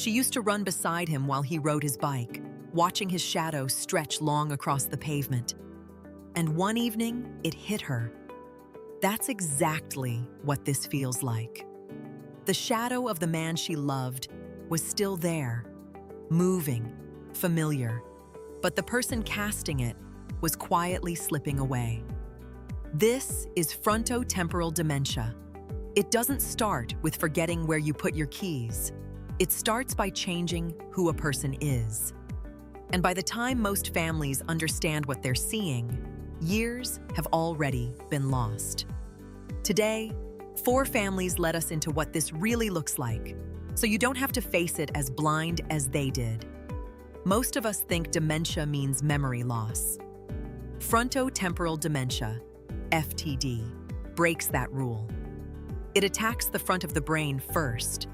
She used to run beside him while he rode his bike, watching his shadow stretch long across the pavement. And one evening, it hit her. That's exactly what this feels like. The shadow of the man she loved was still there, moving, familiar, but the person casting it was quietly slipping away. This is frontotemporal dementia. It doesn't start with forgetting where you put your keys. It starts by changing who a person is. And by the time most families understand what they're seeing, years have already been lost. Today, 4 families let us into what this really looks like, so you don't have to face it as blind as they did. Most of us think dementia means memory loss. Frontotemporal dementia, FTD, breaks that rule. It attacks the front of the brain first,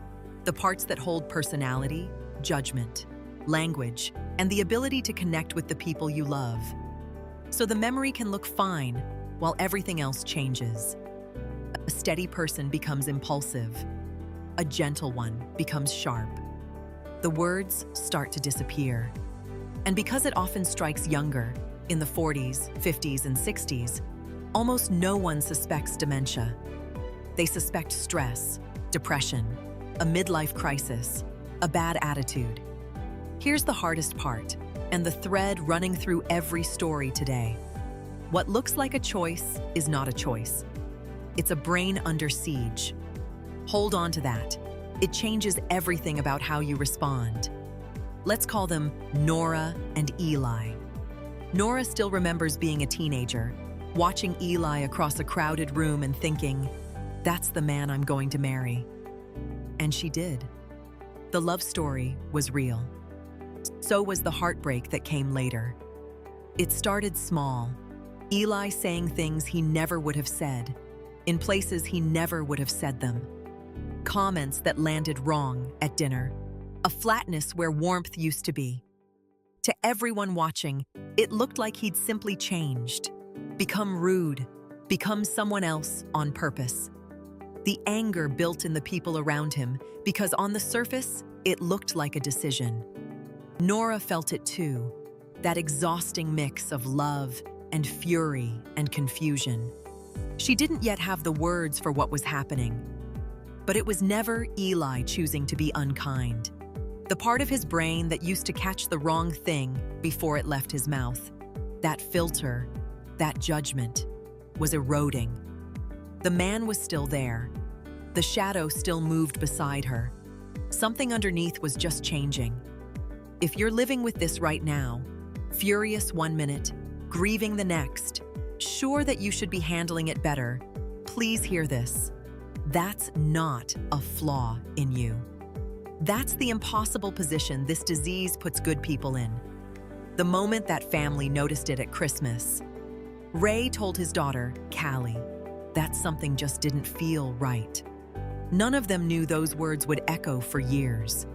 the parts that hold personality, judgment, language, and the ability to connect with the people you love. So the memory can look fine while everything else changes. A steady person becomes impulsive. A gentle one becomes sharp. The words start to disappear. And because it often strikes younger, in the 40s, 50s, and 60s, almost no one suspects dementia. They suspect stress, depression, a midlife crisis, a bad attitude. Here's the hardest part, and the thread running through every story today. What looks like a choice is not a choice. It's a brain under siege. Hold on to that. It changes everything about how you respond. Let's call them Nora and Eli. Nora still remembers being a teenager, watching Eli across a crowded room and thinking, "That's the man I'm going to marry." And she did. The love story was real. So was the heartbreak that came later. It started small. Eli saying things he never would have said, in places he never would have said them. Comments that landed wrong at dinner. A flatness where warmth used to be. To everyone watching, it looked like he'd simply changed, become rude, become someone else on purpose. The anger built in the people around him because on the surface, it looked like a decision. Nora felt it too, that exhausting mix of love and fury and confusion. She didn't yet have the words for what was happening. But it was never Eli choosing to be unkind. The part of his brain that used to catch the wrong thing before it left his mouth, that filter, that judgment, was eroding. The man was still there. The shadow still moved beside her. Something underneath was just changing. If you're living with this right now, furious one minute, grieving the next, sure that you should be handling it better, please hear this. That's not a flaw in you. That's the impossible position this disease puts good people in. The moment that family noticed it at Christmas, Ray told his daughter, Callie, that something just didn't feel right. None of them knew those words would echo for years.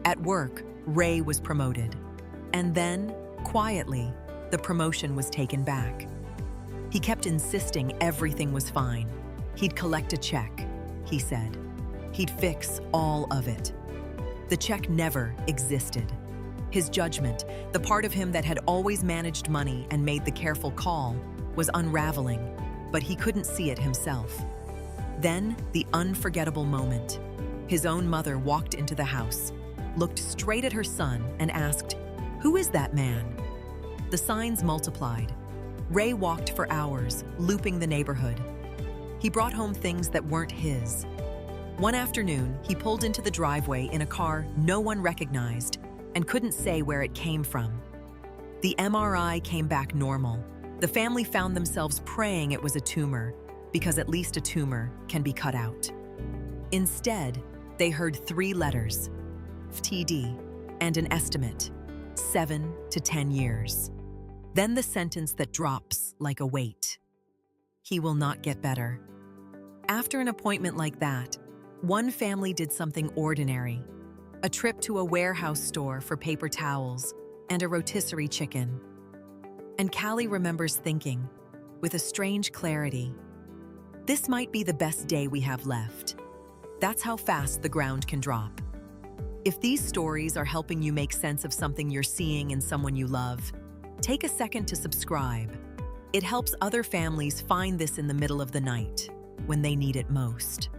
At work, Ray was promoted. And then, quietly, the promotion was taken back. He kept insisting everything was fine. He'd collect a check, he said. He'd fix all of it. The check never existed. His judgment, the part of him that had always managed money and made the careful call, was unraveling, but he couldn't see it himself. Then, the unforgettable moment. His own mother walked into the house, looked straight at her son, and asked, "Who is that man?" The signs multiplied. Ray walked for hours, looping the neighborhood. He brought home things that weren't his. One afternoon, he pulled into the driveway in a car no one recognized and couldn't say where it came from. The MRI came back normal. The family found themselves praying it was a tumor, because at least a tumor can be cut out. Instead, they heard 3 letters, FTD, and an estimate, 7 to 10 years. Then the sentence that drops like a weight. He will not get better. After an appointment like that, one family did something ordinary, a trip to a warehouse store for paper towels and a rotisserie chicken. And Callie remembers thinking, with a strange clarity, this might be the best day we have left. That's how fast the ground can drop. If these stories are helping you make sense of something you're seeing in someone you love, take a second to subscribe. It helps other families find this in the middle of the night, when they need it most.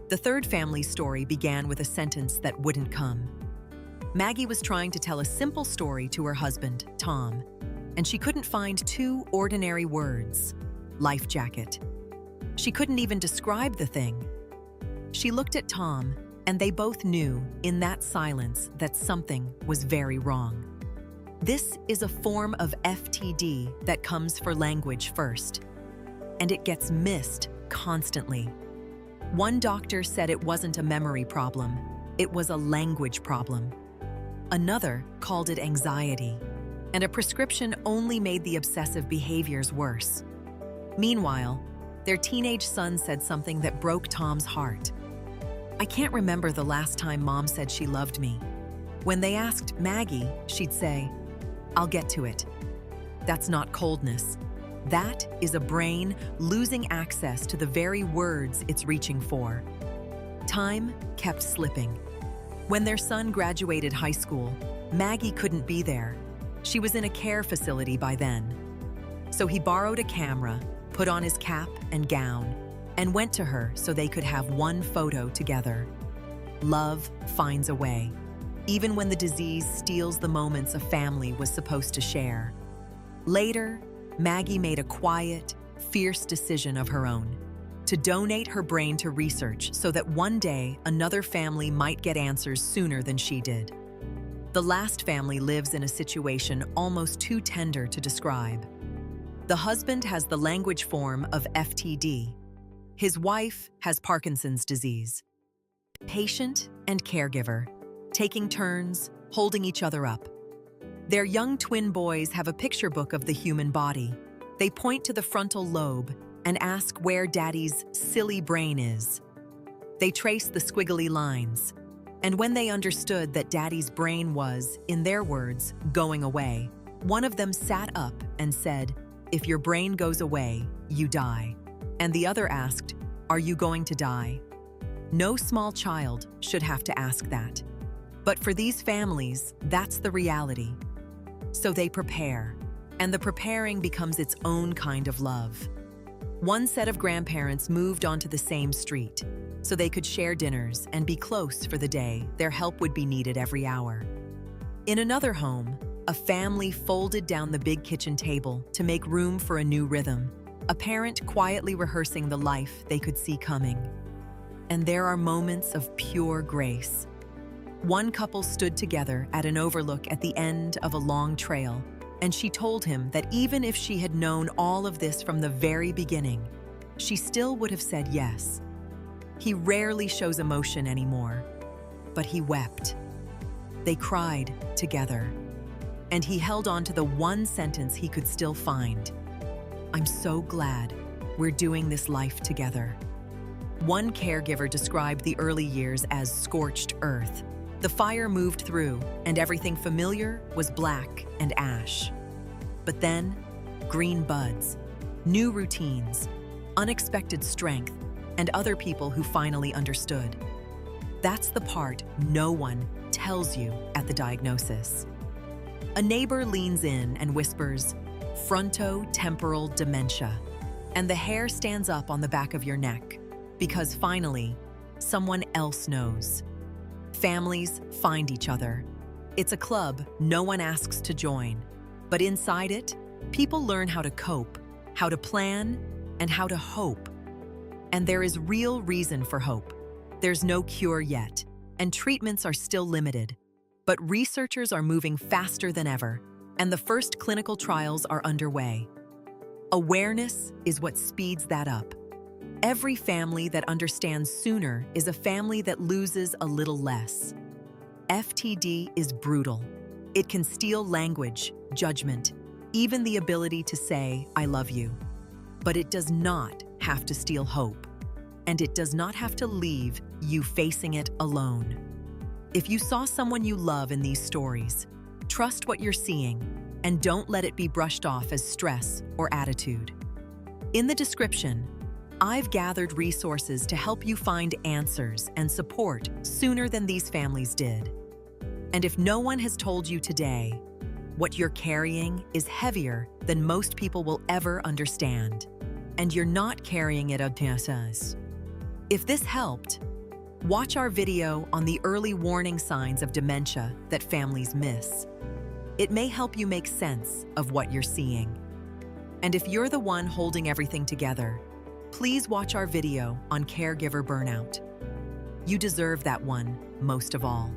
The third family story began with a sentence that wouldn't come. Maggie was trying to tell a simple story to her husband, Tom, and she couldn't find two ordinary words: life jacket. She couldn't even describe the thing. She looked at Tom, and they both knew, in that silence, that something was very wrong. This is a form of FTD that comes for language first, and it gets missed constantly. One doctor said it wasn't a memory problem, it was a language problem. Another called it anxiety, and a prescription only made the obsessive behaviors worse. Meanwhile, their teenage son said something that broke Tom's heart. "I can't remember the last time Mom said she loved me." When they asked Maggie, she'd say, "I'll get to it." That's not coldness. That is a brain losing access to the very words it's reaching for. Time kept slipping. When their son graduated high school, Maggie couldn't be there. She was in a care facility by then. So he borrowed a camera, put on his cap and gown, and went to her so they could have one photo together. Love finds a way, even when the disease steals the moments a family was supposed to share. Later, Maggie made a quiet, fierce decision of her own: to donate her brain to research so that one day another family might get answers sooner than she did. The last family lives in a situation almost too tender to describe. The husband has the language form of FTD. His wife has Parkinson's disease. Patient and caregiver, taking turns, holding each other up. Their young twin boys have a picture book of the human body. They point to the frontal lobe and ask where Daddy's silly brain is. They trace the squiggly lines. And when they understood that Daddy's brain was, in their words, going away, one of them sat up and said, "If your brain goes away, you die." And the other asked, "Are you going to die?" No small child should have to ask that. But for these families, that's the reality. So they prepare, and the preparing becomes its own kind of love. One set of grandparents moved onto the same street, so they could share dinners and be close for the day their help would be needed every hour. In another home, a family folded down the big kitchen table to make room for a new rhythm, a parent quietly rehearsing the life they could see coming. And there are moments of pure grace. One couple stood together at an overlook at the end of a long trail, and she told him that even if she had known all of this from the very beginning, she still would have said yes. He rarely shows emotion anymore, but he wept. They cried together, and he held on to the one sentence he could still find: "I'm so glad we're doing this life together." One caregiver described the early years as scorched earth. The fire moved through, and everything familiar was black and ash. But then, green buds, new routines, unexpected strength, and other people who finally understood. That's the part no one tells you at the diagnosis. A neighbor leans in and whispers, "Frontotemporal dementia," and the hair stands up on the back of your neck, because finally, someone else knows. Families find each other. It's a club no one asks to join, but inside it, people learn how to cope, how to plan, and how to hope. And there is real reason for hope. There's no cure yet, and treatments are still limited. But researchers are moving faster than ever, and the first clinical trials are underway. Awareness is what speeds that up. Every family that understands sooner is a family that loses a little less. FTD is brutal. It can steal language, judgment, even the ability to say, "I love you." But it does not have to steal hope, and it does not have to leave you facing it alone. If you saw someone you love in these stories, trust what you're seeing and don't let it be brushed off as stress or attitude. In the description, I've gathered resources to help you find answers and support sooner than these families did. And if no one has told you today, what you're carrying is heavier than most people will ever understand, and you're not carrying it us. If this helped, watch our video on the early warning signs of dementia that families miss. It may help you make sense of what you're seeing. And if you're the one holding everything together, please watch our video on caregiver burnout. You deserve that one most of all.